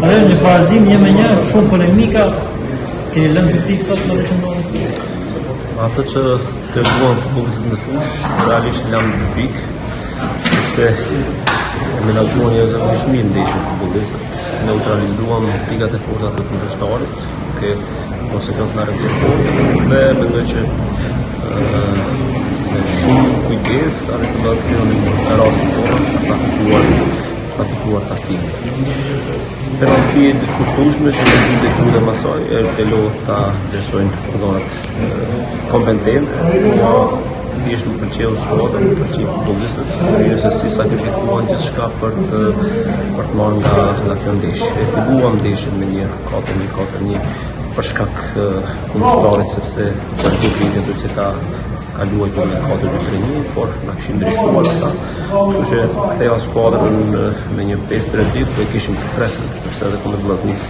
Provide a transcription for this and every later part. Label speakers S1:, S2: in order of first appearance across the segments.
S1: Atë në barazim 1-1 shumë polemika, keni lënë 2 pikë sot në që
S2: Atë që të reguan futbollistët në fush, realisht lanë 2 pikë, sepse e menaxhuan zakonisht mirë ndeshjen futbollistët, neutralizuan pikat e forta të kundërshtarit, duke konsekvent në rezervë dhe mendoj që me shumë kujdes arritën të kryejnë në rastin tonë ta fituar taktikën. Penalti e diskutueshme që në ditë e fundit më saj e lodh ta vlerësojnë organet kompetente, thjesht më pëlqeu skuadra, më pëlqeu futbollistët, se si sakrifikuan gjithçka për të marrë nga kjo ndeshje. E filluam ndeshjen me një 4-1 për shkak kundërshtarit, sepse për të vitin do të ka luajtur me 4-2-3-1, por na kishin ndryshuar ata. Kështu që ktheva skuadrën me një 5-3-2, po e kishim të freskët, sepse edhe kundër Vllaznis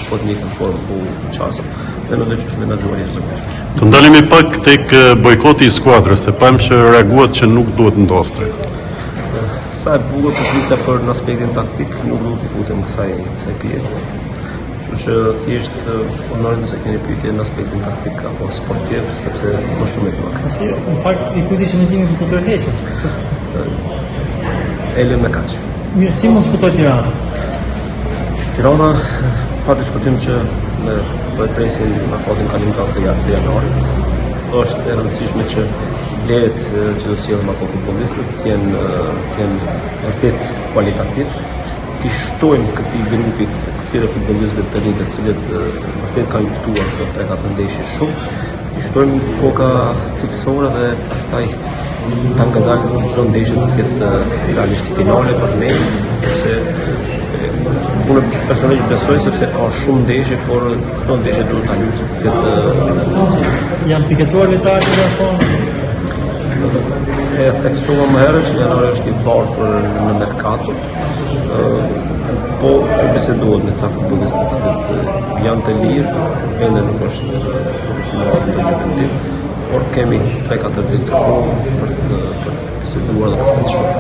S2: po të njëjtën formë po qasëm. Dhe mendoj që është menaxhuar jashtëzakonisht.
S3: Të ndalemi pak tek bojkoti i skuadrës, se pam që reaguat që nuk duhet ndodhte.
S2: Sa e bukur të flisja për në aspektin taktik, nuk duhet të futem kësaj pjesë. Kështu që thjesht onorin nëse keni pyetje në aspektin taktik apo sportiv, sepse më shumë e pak.
S1: Në fakt, i kujt ishin ndihmën për të tërhequr?
S2: Elën me kaq.
S1: Mirë, si mos futoi Tirana?
S2: Tirana, pa diskutim që po e presin në fatin kalimtar të janarit. Është e rëndësishme që blerët që do sjellin apo futbollistët të jenë vërtet kualitativ. Ti shtojmë këtij grupi këtyre futbollistëve të rinj, të cilët vërtet kanë luftuar këto 3-4 ndeshje shumë. Ti shtojmë koka cilësore dhe pastaj ta ngadalë çdo ndeshje do të jetë realisht finale për ne, sepse unë personalisht besoj sepse ka shumë ndeshje, por çdo ndeshje duhet ta luajë të jetë
S1: Janë piketuar lojtarët në fond.
S2: E theksova më herët që janari është i varfër në merkato, po bisedohet me ca futbollistë të cilët janë të lirë, ende nuk është në radhë të një por kemi 3-4 ditë për të biseduar dhe pastaj të shohim.